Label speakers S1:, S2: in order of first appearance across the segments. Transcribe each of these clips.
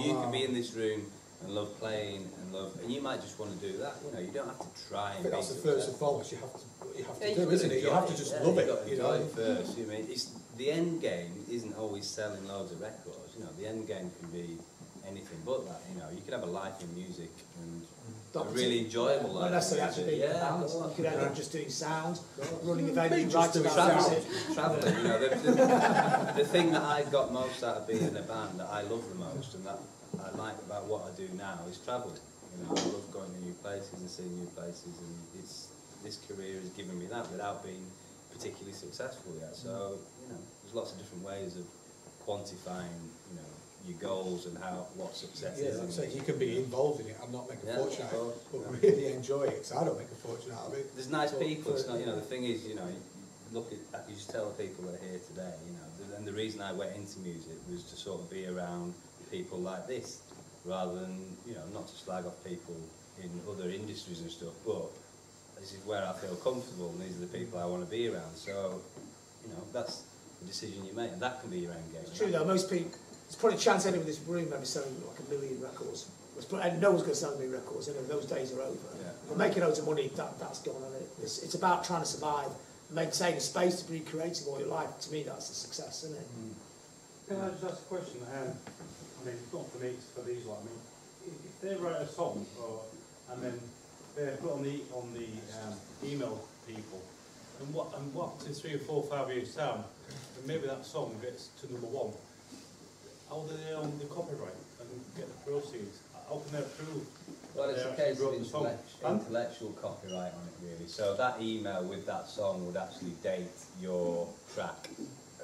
S1: you can be in this room and love playing and you might just want to do that. You know, you don't have to try.
S2: I think that's the first and foremost you have to do, isn't it? You have to just love it. You know,
S1: first. I mean, it's the end game isn't always selling loads of records. You know, the end game can be anything but that. You know, you could have a life in music and a really enjoyable life.
S3: Not necessarily actually being a band. You could end up just doing sound, running a venue, writing
S1: traveling. You know, the thing that I got most out of being in a band that I love the most and that I like about what I do now is travelling. You know, I love going to new places and seeing new places, and this career has given me that without being particularly successful yet. So, you know, there's lots of different ways of quantifying, you know, your goals and what success is.
S2: Yeah, so you can be involved in it and not make a fortune out of it, but really enjoy it. So I don't make a fortune out of it.
S1: There's nice people. It's not, you know, the thing is, you know, look at, you just tell the people that are here today, you know, and the reason I went into music was to sort of be around people like this, rather than, you know, not to slag off people in other industries and stuff, but this is where I feel comfortable and these are the people I want to be around. So, you know, that's the decision you make, and that can be your end game.
S3: It's true though, most people, there's probably a chance anyone in this room maybe selling like 1 million records. And no one's going to sell 1 million records, anyway, those days are over.
S1: Yeah.
S3: But making loads of money, that's gone on it. It's about trying to survive, maintain a space to be creative all your life. To me, that's a success, isn't it?
S4: Can I just ask a question? I mean, it's not for me, it's for these lot. I mean, if they write a song, and then they put on the email people, and what in 3 or 4 or 5 years time, and maybe that song gets to #1, how do they own the copyright and get the proceeds? How can they prove?
S1: Well, it's a case of intellectual copyright on it, really. So that email with that song would actually date your track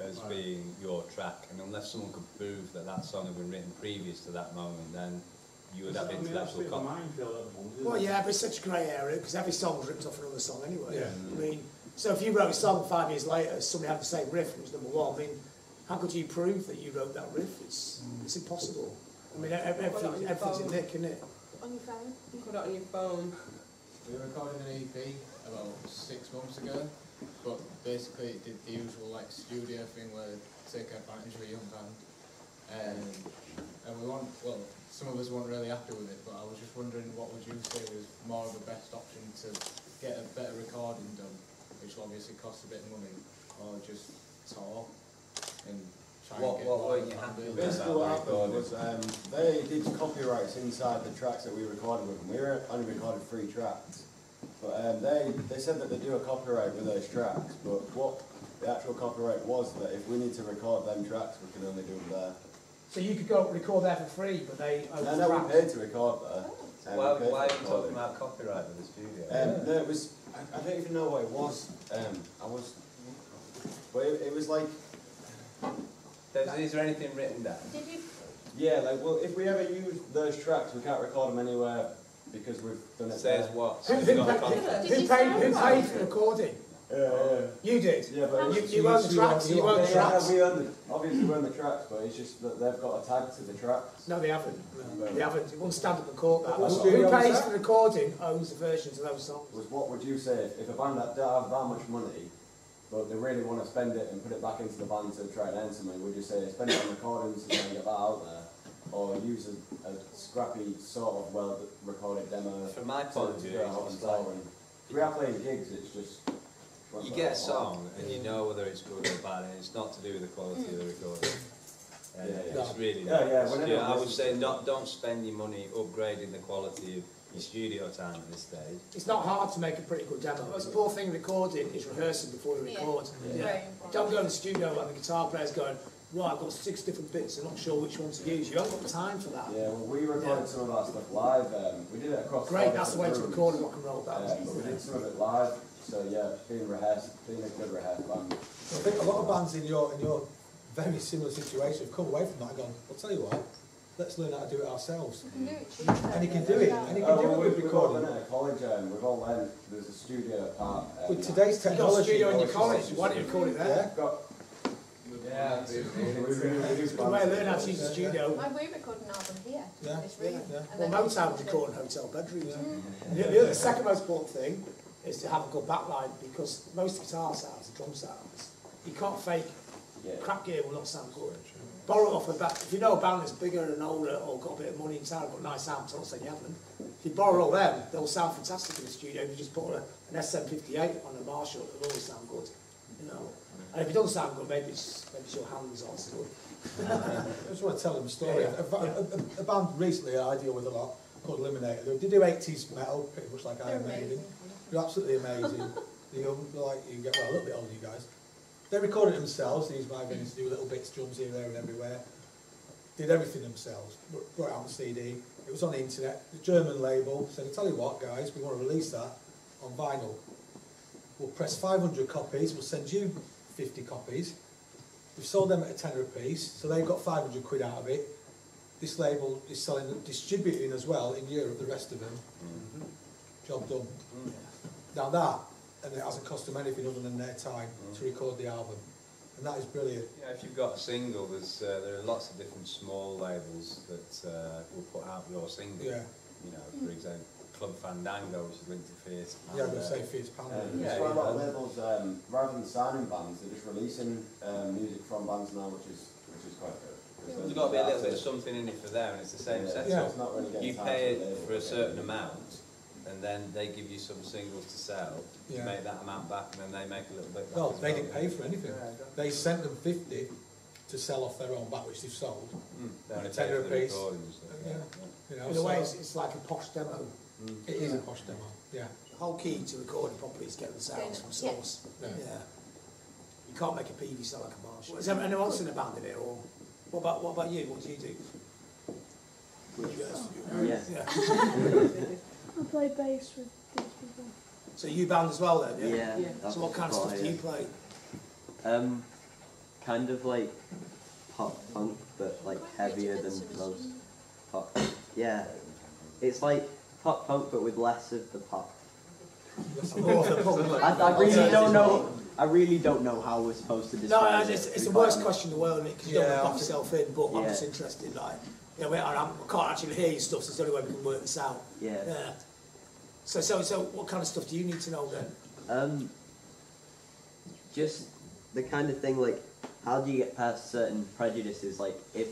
S1: as being your track, and unless someone could prove that that song had been written previous to that moment, then you would have intellectual copyright.
S3: Well, yeah, but it's such a grey area because every song's ripped off another song anyway. Yeah. I mean, so if you wrote a song 5 years later, somebody had the same riff and it was #1. I mean, how could you prove that you wrote that riff? It's impossible. I mean, everything's in Nick, isn't it?
S5: On your phone? You put it on your phone.
S6: We recorded an EP about 6 months ago, but basically it did the usual like studio thing where they take advantage of a young band. And we weren't, well, some of us weren't really happy with it, but I was just wondering what would you say was more of the best option to get a better recording done, which obviously costs a bit of money, or just tour and try and get
S1: what weren't you happy with?
S7: Basically what happened was they did copyrights inside the tracks that we recorded with them. We only recorded 3 tracks, but they said that they do a copyright with those tracks, but what the actual copyright was that if we need to record them tracks, we can only do them there.
S3: So you could go record there for free, but they own the
S7: No,
S3: tracks.
S7: we paid to record there.
S1: Why are you talking about copyright with the studio?
S7: No, it was, I don't even know what it was. But it was like...
S1: Is there anything written down?
S5: Did you?
S7: Yeah, like, well, if we ever use those tracks, we can't record them anywhere because we've done it.
S1: Says what?
S3: Who paid for recording? You did?
S7: Yeah, but
S3: you own the tracks, you own the tracks.
S7: Obviously we own the tracks, but it's just that they've got a tag to the tracks.
S3: No, they haven't. They haven't. It won't stand up in court, that. Who pays for recording owns the versions of those songs.
S7: What would you say if a band that don't have that much money, but they really want to spend it and put it back into the band to try and earn something, would you say spend it on recordings and then get that out there, or use a scrappy sort of well-recorded demo?
S1: From my point of view,
S7: if we are playing gigs, it's just...
S1: You get a song and you know whether it's good or bad, and it's not to do with the quality of the recording. It's really not. I would say don't spend your money upgrading the quality of your studio time at this stage.
S3: It's not hard to make a pretty good demo. The poor thing recording is rehearsing before you record. Don't go in the studio and the guitar player's going, right, I've got 6 different bits, I'm not sure which one to use. You haven't got time for that.
S7: Yeah, well, we recorded some of our stuff live. We did it across.
S3: Great, that's the way to record a rock and roll band.
S7: We did some of it live. So yeah, being a good rehearsed band.
S2: I think a lot of bands in your very similar situation have come away from that and gone, I'll tell you what, let's learn how to do it ourselves.
S5: You can do it cheaper.
S2: And you can do it, and you can do it with recording.
S7: We've all been at college, we've all learned there's a studio part.
S2: With today's technology...
S3: You've got a studio in your college, why don't you record it there?
S7: Yeah,
S3: it's a good way of learning how to use the studio.
S5: We record an album here.
S3: Well, Motown record in hotel bedrooms. The second most important thing is to have a good backline, because most guitar sounds are drum sounds. You can't fake. Crap gear will not sound good. borrow it off a band. If you know a band that's bigger and older or got a bit of money in town, got nice sound, I'm not saying you haven't. If you borrow all them, they'll sound fantastic in the studio. If you just put an SM58 on a Marshall, it'll always sound good. You know. And if it doesn't sound good, maybe it's your hands aren't so good.
S2: I just want to tell them a story. A band recently I deal with a lot called Eliminator. They do 80s metal, pretty much like Iron Maiden. They're absolutely amazing. They're young, like you get, well, a little bit older, you guys. They recorded it themselves. They used my venues to do little bits, drums here, there, and everywhere. Did everything themselves. Brought it out on CD. It was on the internet. The German label said, "I tell you what, guys, we want to release that on vinyl. We'll press 500 copies. We'll send you 50 copies. We've sold them at a tenner a piece, so they've got 500 quid out of it. This label is selling, distributing as well in Europe, the rest of them. Job done. Now that, and it hasn't cost them anything other than their time to record the album. And that is brilliant.
S1: Yeah, if you've got a single, there are lots of different small labels that will put out your single.
S2: Yeah.
S1: You know, for example, Club Fandango, which is linked to Fierce Panda.
S2: Yeah, I'm going to say Fierce Panda.
S7: That's why a lot of labels, rather than signing bands, they're just releasing music from bands now, which is quite good.
S1: There's got to be a little bit of something in it for them, and it's the same setup.
S2: Yeah.
S7: It's not really getting
S1: You pay it for a certain amount, and then they give you some singles to sell, to make that amount back, and then they make a little bit back.
S2: Well, they didn't pay for anything. They sent them 50 to sell off their own back, which they've sold.
S1: They only
S2: a
S1: pay
S2: tenner
S1: for
S2: a
S1: the
S2: piece.
S1: recording and stuff.
S2: You know,
S3: In a way, it's like a posh demo.
S2: it is a posh demo. Yeah.
S3: The whole key to recording properly is getting the sounds from source.
S2: Yeah.
S3: You can't make a PV sound like a Marshall. Is there anyone else in the band in it, or what about you? What do you do? What do you guys do?
S8: I play bass with these people.
S3: So you band as well then?
S9: Yeah.
S3: So what kind of stuff do you play?
S9: Kind of like pop punk, but like heavier than most pop. Yeah, it's like pop punk, but with less of the pop. I really don't know. I really don't know how we're supposed to describe it.
S3: It's the worst question in the world, because you don't want to lock yourself in. But I'm
S9: Yeah.
S3: just interested, like, you know, I can't actually hear your stuff, so it's the only way we can work this out.
S9: Yeah.
S3: So what kind of stuff do you need to know then?
S9: Just the kind of thing like, how do you get past certain prejudices? Like, if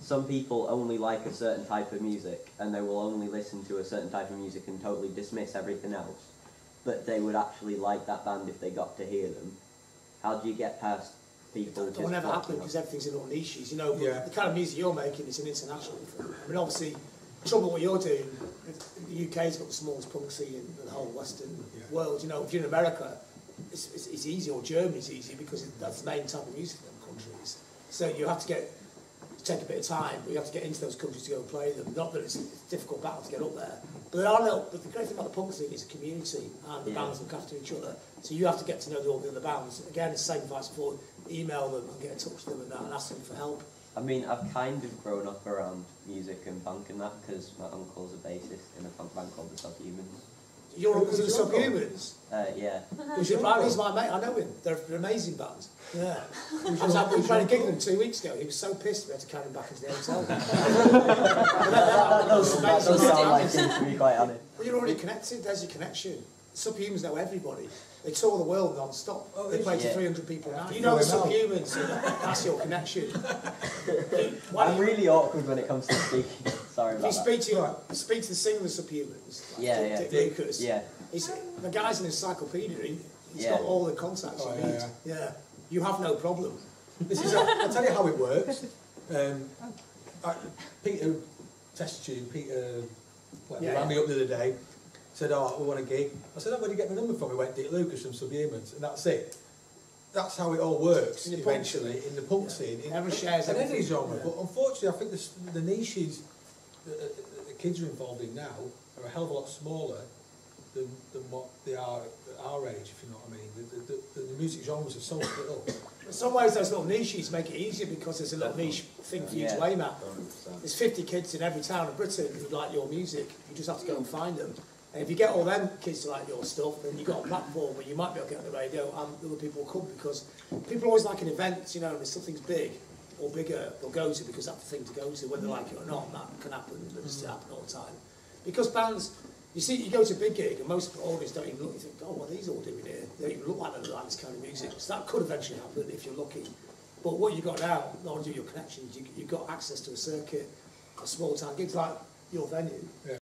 S9: some people only like a certain type of music and they will only listen to a certain type of music and totally dismiss everything else, but they would actually like that band if they got to hear them. How do you get past people?
S3: That will never happen because everything's in all niches, you know. But the kind of music you're making is an international thing. I mean, obviously, the trouble what you're doing, the UK's got the smallest punk scene in the whole Western world. You know, if you're in America, it's easy, or Germany's easy because that's the main type of music in them countries. So you have to take a bit of time, but you have to get into those countries to go and play them. Not that it's a difficult battle to get up there, but but the great thing about the punk scene is a community, and the bands look after each other. So you have to get to know all the other bands. Again, it's the same advice before. Email them and get in touch with them and ask them for help.
S9: I mean, I've kind of grown up around music and punk and that because my uncle's a bassist in a punk band called the Subhumans.
S3: Your uncle's in the Subhumans?
S9: Yeah.
S3: He's my mate, I know him. They're amazing bands. Yeah. We played a gig with him 2 weeks ago. He was so pissed we had to carry him back into the hotel.
S9: That does sound like him, to be quite honest.
S3: Well, you're already connected. There's your connection. Subhumans know everybody. They tour the world non-stop. They play to 300 people now. You know the Subhumans, that's your connection.
S9: I'm really awkward when it comes to speaking. Sorry about
S3: that. You speak to the singer of the Subhumans, like Dick Lucas.
S9: Yeah.
S3: The guy's an encyclopedia. He's got all the contacts you need. Yeah. You have no problem.
S2: I'll tell you how it works. Peter rang me up the other day, said, "Oh, we want a gig." I said, "Oh, where did you get my number from?" He went, "Dick Lucas from Subhumans," and that's it. That's how it all works eventually in the punk scene.
S3: Everyone shares
S2: in any
S3: everything.
S2: genre, but unfortunately, I think the niches that the kids are involved in now are a hell of a lot smaller than what they are at our age, if you know what I mean. The music genres are so split up.
S3: In some ways, those little niches make it easier because there's a little niche thing for you to aim at. There's 50 kids in every town in Britain who like your music. You just have to go and find them. And if you get all them kids to like your stuff, then you've got a platform where you might be able to get on the radio and other people will come, because people always like an event, you know, and if something's big or bigger, they'll go to because that's the thing to go to, whether they like it or not, and that can happen, it doesn't happen all the time. Because bands, you see, you go to a big gig and most audience don't even look, you think, oh, what are these all doing here? They don't even look like they like this kind of music. So that could eventually happen if you're lucky. But what you got now, not only your connections, you've got access to a circuit, a small town gigs like your venue.
S2: Yeah.